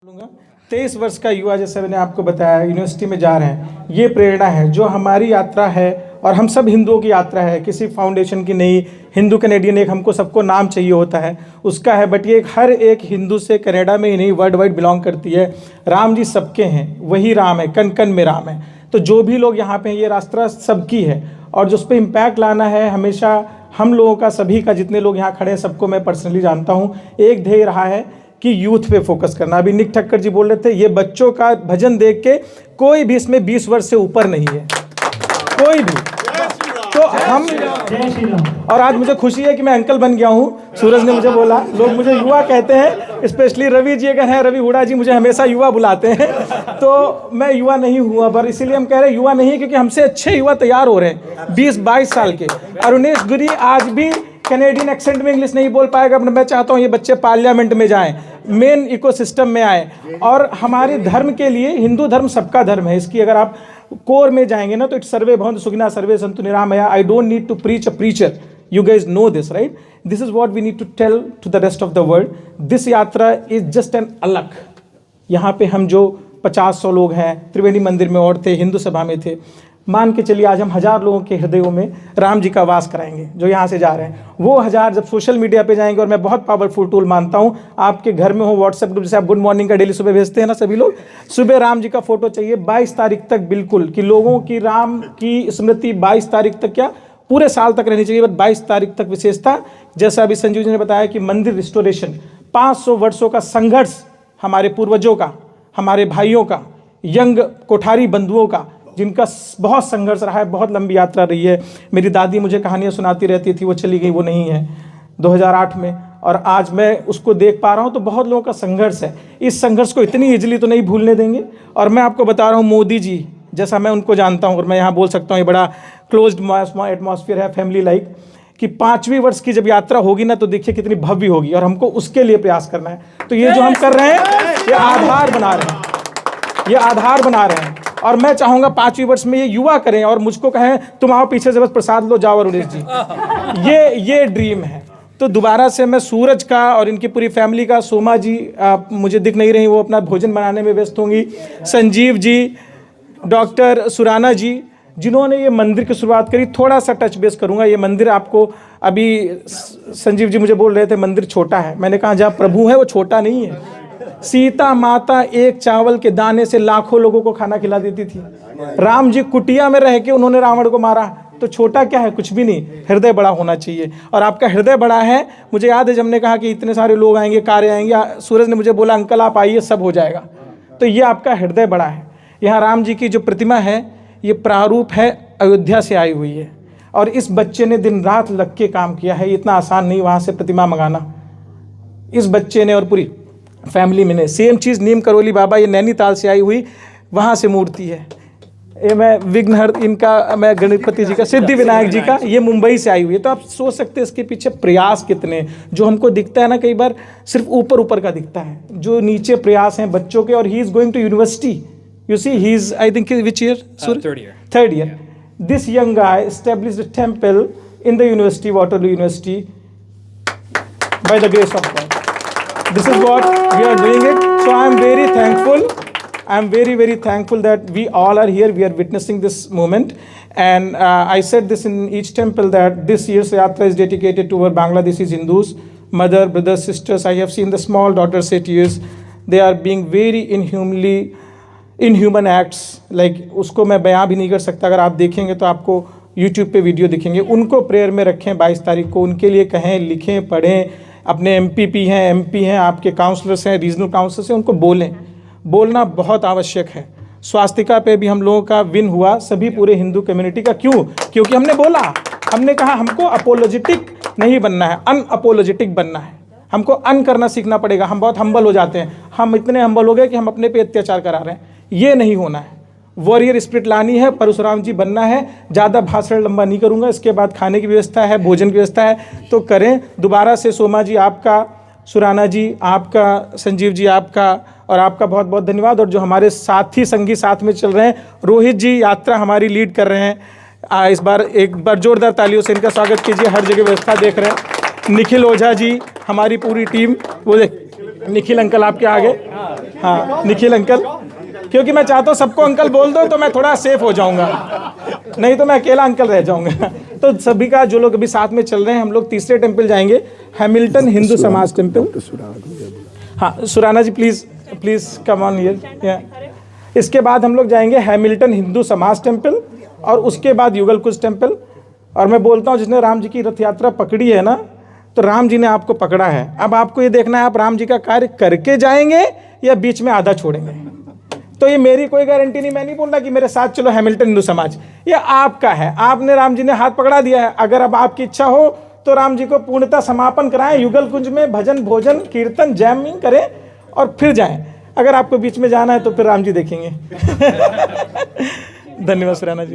लूँगा 23 वर्ष का युवा, जैसे मैंने आपको बताया, यूनिवर्सिटी में जा रहे हैं। ये प्रेरणा है जो हमारी यात्रा है और हम सब हिंदुओं की यात्रा है, किसी फाउंडेशन की नहीं। हिंदू कैनेडियन एक हमको सबको नाम चाहिए होता है उसका है, बट ये हर एक हिंदू से कनाडा में ही नहीं वर्ल्ड वाइड बिलोंग करती है। राम जी सबके हैं, वही राम है, कण कण में राम है। तो जो भी लोग यहाँ पे, ये रास्ता सबकी है और जो उस पर इम्पैक्ट लाना है हमेशा हम लोगों का, सभी का, जितने लोग यहाँ खड़े हैं सबको मैं पर्सनली जानता हूँ। एक ध्येय रहा है कि यूथ पे फोकस करना। अभी निक ठक्कर जी बोल रहे थे, ये बच्चों का भजन देख के कोई भी इसमें 20 वर्ष से ऊपर नहीं है, कोई भी। तो हम, और आज मुझे खुशी है कि मैं अंकल बन गया हूँ। सूरज ने मुझे बोला, लोग मुझे युवा कहते हैं, स्पेशली रवि जी अगर हैं, रवि हुडा जी मुझे हमेशा युवा बुलाते हैं। तो मैं युवा नहीं हुआ, पर इसीलिए हम कह रहे हैं युवा नहीं, क्योंकि हमसे अच्छे युवा तैयार हो रहे हैं 20-22 साल के। अरुणेश गिरी आज भी कैनेडियन एक्सेंट में इंग्लिश नहीं बोल पाएगा, मैं चाहता हूँ ये बच्चे पार्लियामेंट में जाएं, मेन इकोसिस्टम में आए। और हमारे धर्म के लिए, हिंदू धर्म सबका धर्म है, इसकी अगर आप कोर में जाएंगे ना तो इट्स सर्वे भवन्तु सुखिनः सर्वे सन्तु निरामया। I don't need to preach a preacher, you guys know this right. This is what we need to tell to the rest of the world. This यात्रा इज जस्ट एन अलग। यहाँ पे हम जो 50-100 लोग हैं, त्रिवेणी मंदिर में और थे, हिंदू सभा में थे, मान के चलिए आज हम 1000 लोगों के हृदयों में राम जी का वास कराएंगे जो यहाँ से जा रहे हैं। वो 1000 जब सोशल मीडिया पे जाएंगे, और मैं बहुत पावरफुल टूल मानता हूँ, आपके घर में हो व्हाट्सएप ग्रुप, जैसे आप गुड मॉर्निंग का डेली सुबह भेजते हैं ना सभी लोग, सुबह राम जी का फोटो चाहिए 22 तारीख तक, बिल्कुल, कि लोगों की राम की स्मृति 22 तारीख तक, क्या पूरे साल तक रहनी चाहिए, बट 22 तारीख तक विशेषता। जैसा अभी संजीव जी ने बताया कि मंदिर रिस्टोरेशन, 500 वर्षों का संघर्ष हमारे पूर्वजों का, हमारे भाइयों का, यंग कोठारी बंधुओं का, जिनका बहुत संघर्ष रहा है, बहुत लंबी यात्रा रही है। मेरी दादी मुझे कहानियाँ सुनाती रहती थी, वो चली गई, वो नहीं है 2008 में, और आज मैं उसको देख पा रहा हूँ। तो बहुत लोगों का संघर्ष है, इस संघर्ष को इतनी ईजिली तो नहीं भूलने देंगे। और मैं आपको बता रहा हूँ, मोदी जी जैसा मैं उनको जानता हूँ, और मैं यहाँ बोल सकता हूँ ये बड़ा क्लोज्ड एटमॉस्फेयर है, फैमिली लाइक, कि 5वीं वर्ष की जब यात्रा होगी ना तो देखिए कितनी भव्य होगी, और हमको उसके लिए प्रयास करना है। तो ये जो हम कर रहे हैं, ये आधार बना रहे हैं, ये आधार बना रहे हैं। और मैं चाहूंगा 5वीं वर्ष में ये युवा करें और मुझको कहें तुम आओ पीछे से बस प्रसाद लो जाओ अरुणेश जी। ये ड्रीम है। तो दोबारा से मैं सूरज का और इनकी पूरी फैमिली का, सोमा जी मुझे दिख नहीं रही, वो अपना भोजन बनाने में व्यस्त होंगी, संजीव जी, डॉक्टर सुराना जी, जिन्होंने ये मंदिर की शुरुआत करी। थोड़ा सा टच बेस करूंगा। ये मंदिर आपको, अभी संजीव जी मुझे बोल रहे थे मंदिर छोटा है, मैंने कहा जहाँ प्रभु है वो छोटा नहीं है। सीता माता एक चावल के दाने से लाखों लोगों को खाना खिला देती थी। राम जी कुटिया में रह के उन्होंने रावण को मारा, तो छोटा क्या है, कुछ भी नहीं। हृदय बड़ा होना चाहिए, और आपका हृदय बड़ा है। मुझे याद है जब हमने कहा कि इतने सारे लोग आएंगे, कार्य आएंगे, सूरज ने मुझे बोला अंकल आप आइए सब हो जाएगा। तो ये आपका हृदय बड़ा है। यहाँ राम जी की जो प्रतिमा है, ये प्रारूप है, अयोध्या से आई हुई है, और इस बच्चे ने दिन रात लग के काम किया है। इतना आसान नहीं वहाँ से प्रतिमा मंगाना। इस बच्चे ने और पूरी फैमिली में ने, सेम चीज़ नीम करोली बाबा, ये नैनीताल से आई हुई, वहाँ से मूर्ति है। ये मैं विघ्नहर, इनका मैं गणपति जी का, सिद्धि विनायक जी का, ये मुंबई से आई हुई है। तो आप सोच सकते हैं इसके पीछे प्रयास कितने, जो हमको दिखता है ना कई बार सिर्फ ऊपर ऊपर का दिखता है, जो नीचे प्रयास हैं बच्चों के। और he is going to university, you see, he is, I think which year, third year. This young guy established a temple in the university, Waterloo University, by the grace of God. This is what we are doing it. So I am very thankful. I am very, very thankful that we all are here. We are witnessing this moment. And I said this in each temple that this year's yatra is dedicated to our Bangladeshi Hindus, mother, brothers, sisters. I have seen the small daughters say tears. They are being very inhuman acts. Like उसको मैं बयां भी नहीं कर सकता। अगर आप देखेंगे तो आपको YouTube पे वीडियो दिखेंगे। उनको प्रेयर में रखें 22 तारीख को, उनके लिए कहें, लिखें, पढ़ें। अपने MP हैं, आपके काउंसलर्स हैं, रीजनल काउंसलर्स हैं, उनको बोलना बहुत आवश्यक है। स्वास्तिका पे भी हम लोगों का विन हुआ, सभी पूरे हिंदू कम्युनिटी का। क्यों? क्योंकि हमने बोला, हमने कहा हमको अपोलोजेटिक नहीं बनना है, अनअपोलोजेटिक बनना है। हमको अन करना सीखना पड़ेगा। हम बहुत हम्बल हो जाते हैं, हम इतने हम्बल हो गए कि हम अपने पे अत्याचार करा रहे हैं। ये नहीं होना है, वॉरियर स्पिरिट लानी है, परशुराम जी बनना है। ज़्यादा भाषण लंबा नहीं करूँगा, इसके बाद खाने की व्यवस्था है, भोजन की व्यवस्था है, तो करें। दोबारा से सोमा जी आपका, सुराना जी आपका, संजीव जी आपका, और आपका बहुत बहुत धन्यवाद। और जो हमारे साथी संगी साथ में चल रहे हैं, रोहित जी यात्रा हमारी लीड कर रहे हैं। इस बार एक बार जोरदार तालियों से इनका स्वागत कीजिए। हर जगह व्यवस्था देख रहे हैं। निखिल ओझा जी, हमारी पूरी टीम, वो निखिल अंकल आपके आगे, हाँ निखिल अंकल, क्योंकि मैं चाहता हूँ सबको अंकल बोल दो तो मैं थोड़ा सेफ हो जाऊंगा, नहीं तो मैं अकेला अंकल रह जाऊंगा। तो सभी का जो लोग अभी साथ में चल रहे हैं, हम लोग तीसरे टेम्पल जाएंगे, हैमिल्टन हिंदू समाज टेम्पल। हाँ Surana ji please please come on here. इसके बाद हम लोग जाएंगे हैमिल्टन हिंदू समाज टेम्पल और उसके बाद युगल कुश टेम्पल। और मैं बोलता हूँ जिसने राम जी की रथ यात्रा पकड़ी है ना, तो राम जी ने आपको पकड़ा है। अब आपको ये देखना है आप राम जी का कार्य करके जाएंगे या बीच में आधा छोड़ेंगे। तो ये मेरी कोई गारंटी नहीं, मैं नहीं बोल रहा कि मेरे साथ चलो हैमिल्टन हिंदू समाज, ये आपका है। आपने राम जी ने हाथ पकड़ा दिया है, अगर अब आपकी इच्छा हो तो राम जी को पूर्णतः समापन कराएं, युगल कुंज में भजन भोजन कीर्तन जैमिंग करें और फिर जाएं। अगर आपको बीच में जाना है तो फिर राम जी देखेंगे। धन्यवाद सुराना जी।